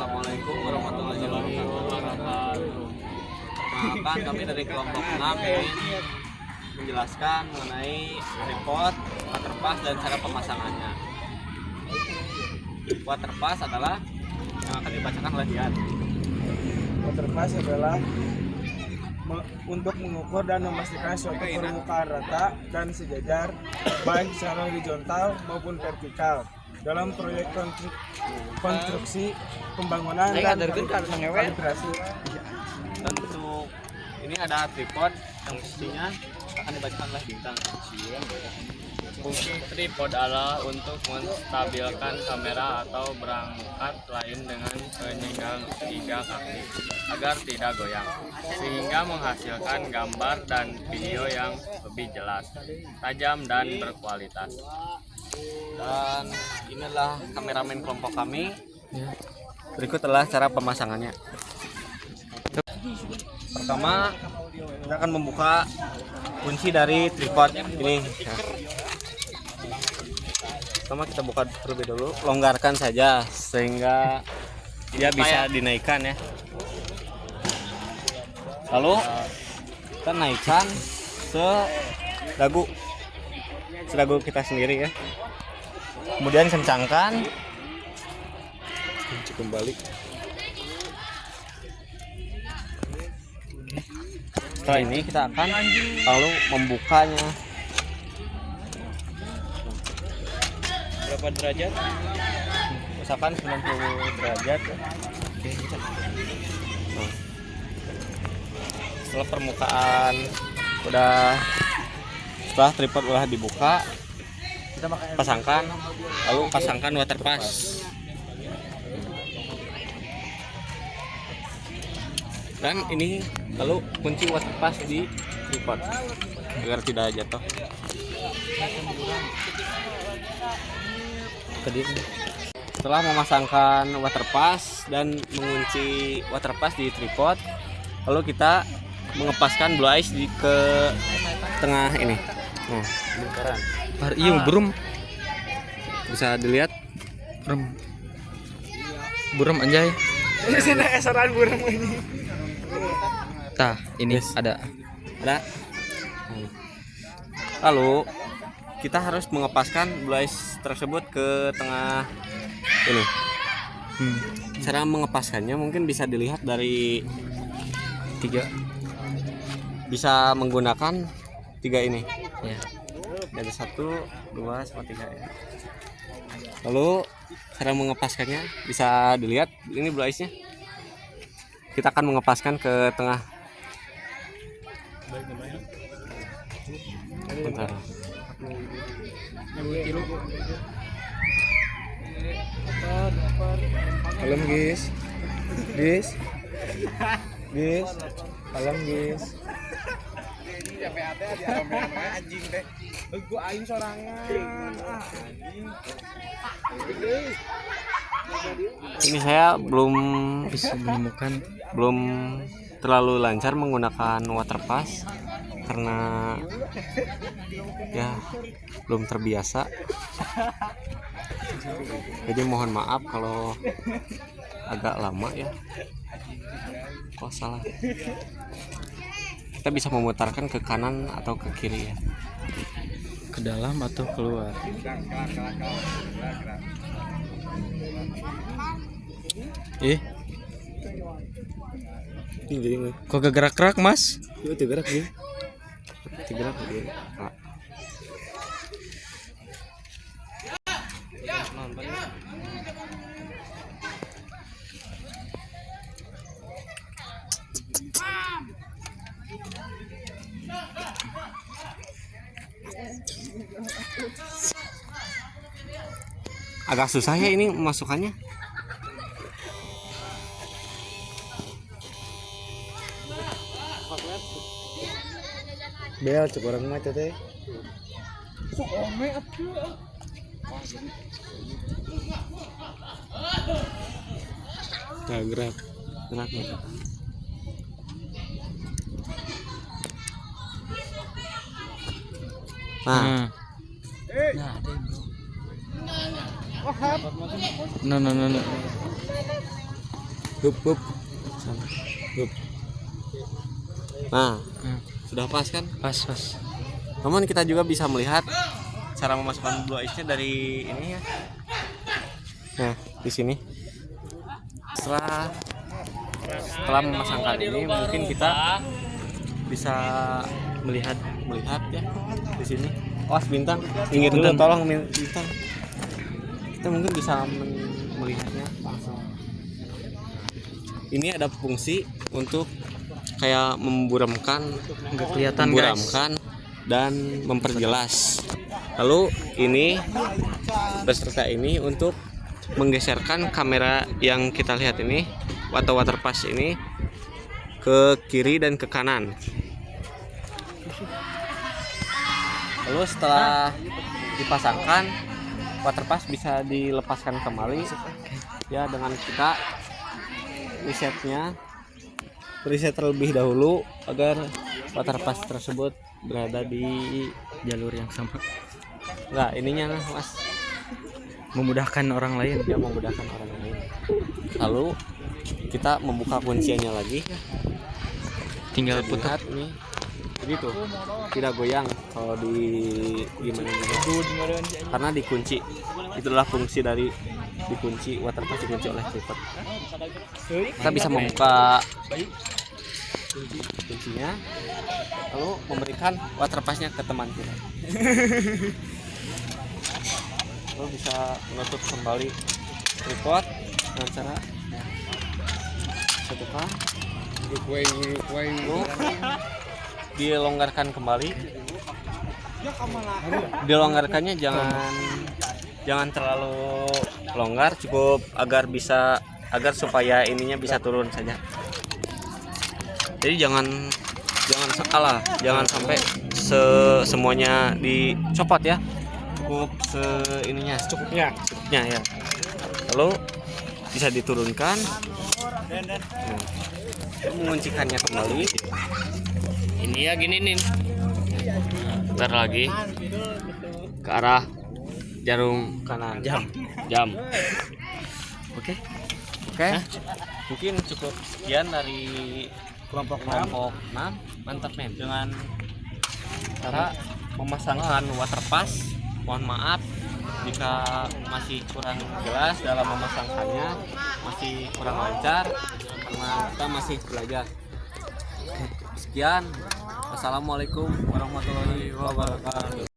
Assalamualaikum warahmatullahi wabarakatuh. Perkenalkan, kami dari kelompok 6 ingin menjelaskan mengenai tripod, waterpass dan cara pemasangannya. Waterpass adalah yang akan dibacakan oleh Dian. Waterpass adalah untuk mengukur dan memastikan suatu permukaan rata dan sejajar baik secara horizontal maupun vertikal dalam proyek konstruksi pembangunan dan kalibrasi. Dan untuk ini ada tripod yang posisinya akan dibacakan oleh Bintang. Fungsi tripod adalah untuk menstabilkan kamera atau berangkat lain dengan penyangga 3 kaki agar tidak goyang, sehingga menghasilkan gambar dan video yang lebih jelas, tajam dan berkualitas. Dan inilah kameramen kelompok kami. Berikut adalah cara pemasangannya. Pertama, kita akan membuka kunci dari tripod ini. Pertama kita buka terlebih dulu, longgarkan saja sehingga dia bisa dinaikkan ya. Lalu kita naikkan sedagu kita sendiri ya. Kemudian kencangkan, kunci kembali. Setelah ini kita akan lalu membukanya. Berapa derajat? Misalkan 90 derajat. Oke, gitu. Nah, setelah tripod udah dibuka, pasangkan, lalu pasangkan waterpass. Dan ini lalu kunci waterpass di tripod agar tidak jatuh. Setelah memasangkan waterpass dan mengunci waterpass di tripod, lalu kita mengepaskan blue eyes ke tengah ini. Nah, lingkaran. Iya, burum. Bisa dilihat Burum anjay. Ini sini esaran burung ini. Tah, ini Yes. ada. Lalu kita harus mengepaskan blue eyes tersebut ke tengah ini. Cara mengepaskannya mungkin bisa dilihat dari 3. Bisa menggunakan 3 ini. Ya. Dari 1, 2, sama 3 ya. Lalu cara mengepaskannya bisa dilihat ini blue eyes-nya. Kita akan mengepaskan ke tengah. Bentar. Kalem guys. Kalem guys. Anjing deh. Gua aing sorangan. Ini saya belum Bisa menemukan terlalu lancar menggunakan waterpass karena ya belum terbiasa. Jadi mohon maaf kalau agak lama ya. Oh salah. Kita bisa memutarkan ke kanan atau ke kiri ya. ke dalam atau keluar. Ini Kok gak gerak-gerak, Mas? itu gerak dia. Gerak dia. Agak susah ya ini masukannya. Bel cek orang mah teh. Nah, gerak nih. Nah, No. Hup. Hup. Nah, sudah pas kan? Pas. Namun kita juga bisa melihat cara memasukkan blue ice-nya dari ini ya. Nah, di sini. Setelah memasangkan ini, mungkin kita bisa melihat ya di sini. Awas bintang, pinggir dulu tolong bintang. Kita mungkin bisa melihatnya langsung. Ini ada fungsi untuk kayak memburamkan, Nggak kelihatan, guys. Dan memperjelas. Lalu ini beserta ini untuk menggeserkan kamera yang kita lihat ini atau waterpass ini ke kiri dan ke kanan. Lalu setelah dipasangkan, waterpass bisa dilepaskan kembali ya dengan kita preset terlebih dahulu agar waterpass tersebut berada di Jalur yang sama. enggak ininya mas, Memudahkan orang lain. ya memudahkan orang lain. Lalu kita membuka kunciannya lagi, Tinggal bisa putar. dilihat nih, jadi tuh tidak goyang kalau di gimana juga karena dikunci. Itulah fungsi dari dikunci, waterpass dikunci oleh tripod. Kita bisa membuka kuncinya lalu memberikan waterpassnya ke teman kita. Lalu bisa menutup kembali tripod dengan cara satukan, lalu dilonggarkan kembali. Dilonggarkannya jangan terlalu longgar, cukup agar supaya ininya bisa turun saja. Jadi jangan sampai semuanya dicopot ya, cukup secukupnya ya. Lalu bisa diturunkan, menguncikannya kembali. Ini ya gini nih. Putar lagi ke arah jarum Kanan. jam. Oke. Mungkin cukup sekian dari kelompok 6. Mantap men dengan cara memasangkan waterpass. Mohon maaf jika masih kurang jelas dalam memasangkannya, masih kurang lancar karena kita masih belajar. Sekian. Wassalamualaikum warahmatullahi wabarakatuh.